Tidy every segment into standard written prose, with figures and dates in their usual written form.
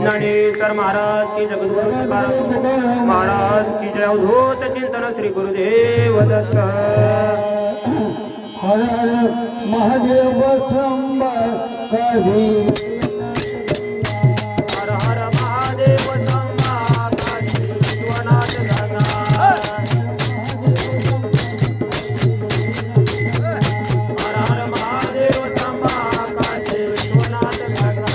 ज्ञानेश्वर महाराज की, जगद्गुरु तुकाराम महाराज की जय. अवधूत चिंतन श्री गुरुदेव दत्त. हर हर महादेव शंभर कधी हर हर महादेव शंभा काशी विश्वनाथ गंगा. हर हर महादेव शंभा काशी विश्वनाथ गंगा.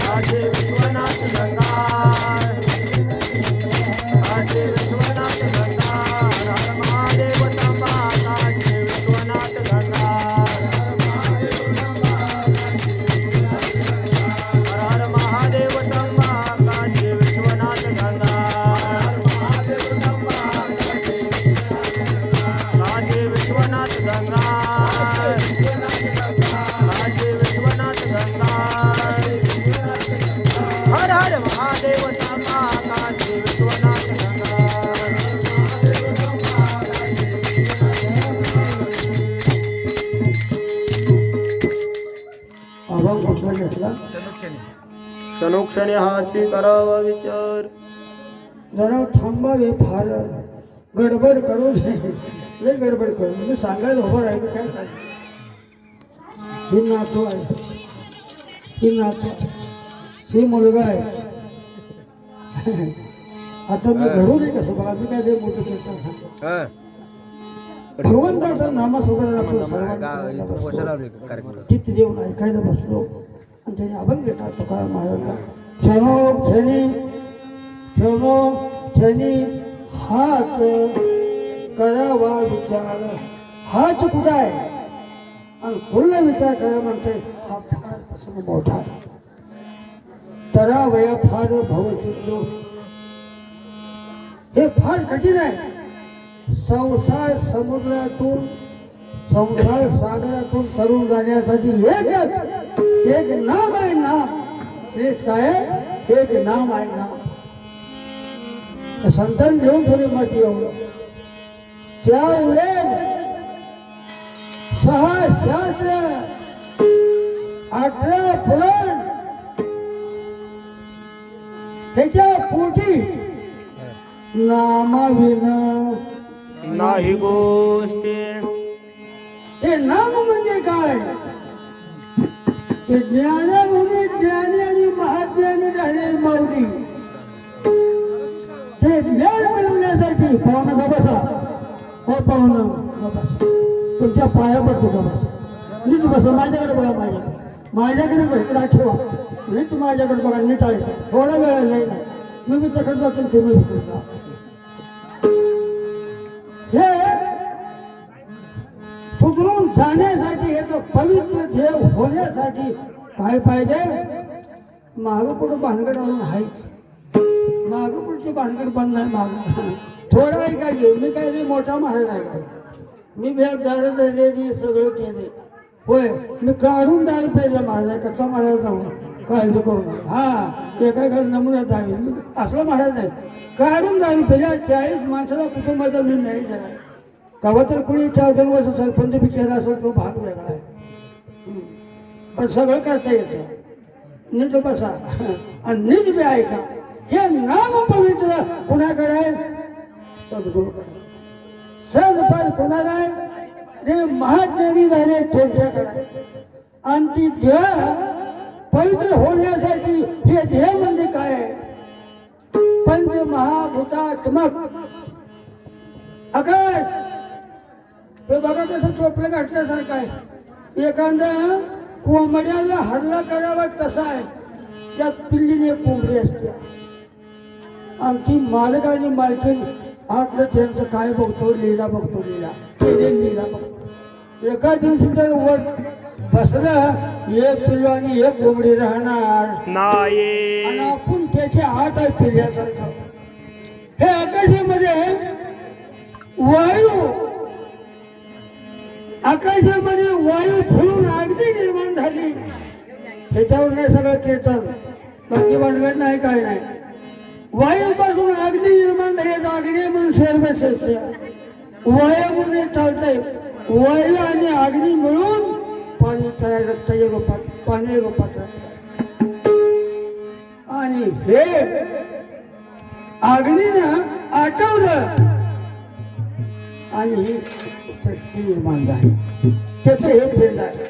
काशी विश्वनाथ गंगा. काशी विश्वनाथ गंगा. हर हर महादेव शंभा काशी विश्वनाथ गंगा. हर हर महादेव शंभा काशी विश्वनाथ गंगा. काशी विश्वनाथ गंगा. काशी विश्वनाथ गंगा. हर हर महादेव शंभा काशी विश्वनाथ गंगा. अभंग कुठला घेतला क्षणोक्षणी हाची करावा विचार. जरा थांबावे फार गडबड करू नये लय गडबड करू मी सांगायला उभं राहिलं काय काय ही नातू आहे ही नातू आहे. ही मुलगा आहे आता मी घडू नये कसं बघा मी काय लय मोठं कीर्तन सांगतो भगवंताचं नामासोबत आपण सर्वांना चित्त देऊन ऐकायला बसलो आणि त्याने अभंग घेतला तुकाराम महाराजचा. क्षणोक्षणी हाच करावा विचार. हाच कुठं आहे आणि कुठला विचार करा म्हणते हा सकाळपासून मोठा तरा वया फार भवसिद्धो. हे फार कठीण आहे. संसार समुद्रातून संसार सागरातून तरुण जाण्यासाठी एक नाम आहे. नाम श्रेष्ठ काय एक नाम आहे. नाम संतान घेऊन थोडी माती एवढं त्यावेळेस 6 शास्त्र 18 पुराण त्याच्या पोटी नामाविन नाही गोष्टी. ते नाम म्हणजे काय ते ज्ञानामुळे ज्ञानी आणि महाज्ञानी झाले माऊली. ते ज्ञान मिळवण्यासाठी पाहुणा का बसा हो पाहुणा का बसा तुमच्या पाया पडतो का बसा नीट बसा. माझ्याकडे बघा माझ्याकडे इकडे ठेवा नीट माझ्याकडे बघा नीट आहे थोडा वेळा नाही मी तिकडे जातो तुम्ही जा. हे सुधरून जाण्यासाठी हे तर पवित्र ध्येय होण्यासाठी काय पाहिजे मागं पुढं भानगड आणून आहे. मागं पुढची भानगड पण नाही मागं थोडं आहे का घेऊ मी काय मोठा महाराज आहे का मी भेट झालं धरले सगळं केले होय मी काढून द्यायला पाहिजे महाराज कसा महाराज नव्हता काळजी करू नका. हा एका नमुन्यात आहे मी असला महाराज आहे काढून जाऊन पहिल्या 40 माणसाला कुटुंबाचा मी नाही झाला. कवा तर कुणी 4-2 वर्ष सरपंच बी केला असेल तो भाग वेगळा आहे पण सगळं करता येतं. नीट बसा आणि नीट बी ऐका. हे नाम पवित्र कुणाकडे आहे सद्गुरूकडे. सदपद कुणाला आहे जे महाज्ञानी झाले त्यांच्याकडे. आणि ती ध्येय पवित्र होण्यासाठी हे ध्येय म्हणजे काय आहे पंच महाभूतात्मक आकाश हे बघा कसं टोपलं घातल्यासारखं आहे. एखादा कोंबड्याला हल्ला करावा तसा आहे. त्यात पिल्लीने कोंबडी असते आणि ती मालक आणि मालकीन आपलं त्यांचं काय बघतो लीला बघतो लीला बघतो. एका दिवशी जर वर बसलं एक पिल्लू आणि एक कोंबडी राहणार नाही आणि आपण त्याच्या हात आहे पिल्ल्यासारखं. हे आकाशामध्ये आकाशामध्ये वायू फिरून अगदी निर्माण झाली त्याच्यावर नाही सगळं कीर्तन बाकी भानगड नाही काय नाही. वायूपासून अग्नी निर्माण झाली अग्नी म्हणून सर्वश्रेष्ठ वायूमुळे चालतंय. वायू आणि अग्नी मिळून पाणी तयार रक्ताच्या रूपात पाणी रूपात आणि हे अग्नीनं आटवलं आणि सृष्टी निर्माण झाली. त्याचं हे पेंड आहे.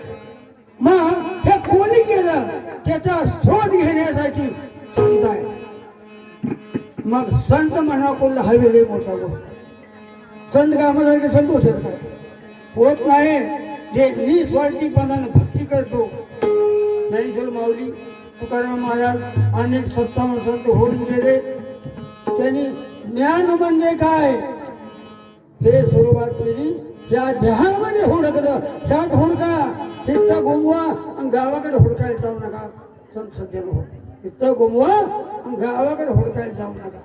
मग हे कोणी केलं त्याचा शोध घेण्यासाठी संत आहे. मग संत म्हणा कोणला हवे लय मोठा गोष्ट. संत कामासारखे संत होतात काय? होत नाही. जे निस्वार्थीपणाने भक्ती करतो. ज्ञानेश्वर माऊली तुकाराम महाराज अनेक 57 संत होऊन गेले. त्यांनी ज्ञान म्हणजे काय हे सुरुवात केली. त्या ध्यानामध्ये हुडकलं. त्यात हुडका, तिथं घुमवा आणि गावाकडे हुडकायला जाऊ नका. संत सज्जन हो, तिथं घुमवा आणि गावाकडे हुडकायला जाऊ नका.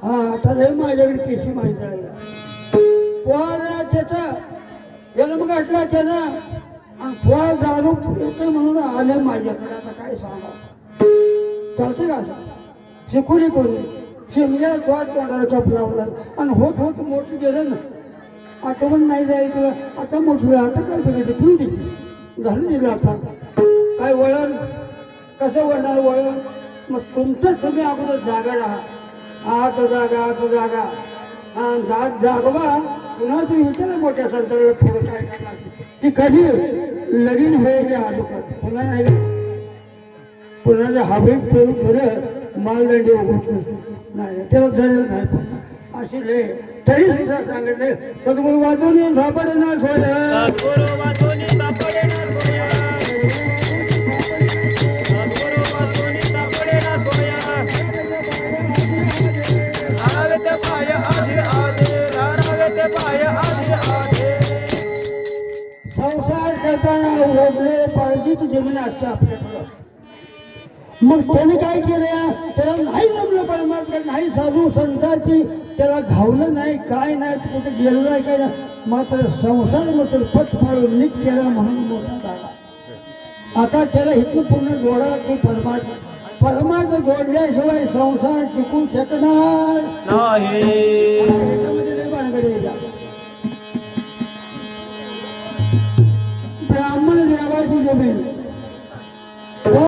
हा आता लय माझ्याकडे केशी माहिती आहे. पोळा त्याचा जन्म गाठला त्यानं आणि पोळा दारू येते म्हणून आले माझ्याकडे. आता काय सांगा चालते का? शिकवली कोणी? शिमग्याला स्वाद तोंडाला कप लावला आणि होत होत मोठं गेलं ना. आठवण नाही जायचं. आता मोठं आता काय बघायचं पिढी झालं दिलं. आता काय वळण कसं वळणार वळण? मग तुमचंच तुम्ही अगोदर जागा राहा. आत जागा आत जागा हा जाग जागवा. पुन्हा तरी विचारा मोठ्या संतांना थोडं काय करणार ती कधी लगीन होईल अगोदर. पुन्हा नाही पुन्हा जर हवेत फिरून फिरत मालदंडी उभत नाही त्याला धरेल नाही. पुन्हा अशी लय तरी सुद्धा सांगितले सद्गुरू वाचून सापडे ना सोया. सद्गुरु वाचूनी सापडे ना सोया. सद्गुरु वाचूनी सापडे ना सोया. रारावे ते पाय आधी आधी, रारावे ते पाय आधी आधी. संसार करताना ओढले पाहिजेच जमीन असते आपल्याकडं. मग त्याने काय केलं? त्याला नाही जमलं परमात्मा नाही साधू संतांची त्याला घावलं नाही काय नाही कुठे गेलं नाही काय नाही. मात्र संसार मात्र पट फाडून नीट केला म्हणून मोठा झाला. आता त्याला इथून पूर्ण जोडा की परमात्मा जोडल्याशिवाय संसार टिकू शकणार नाही. ह्याच्यामध्ये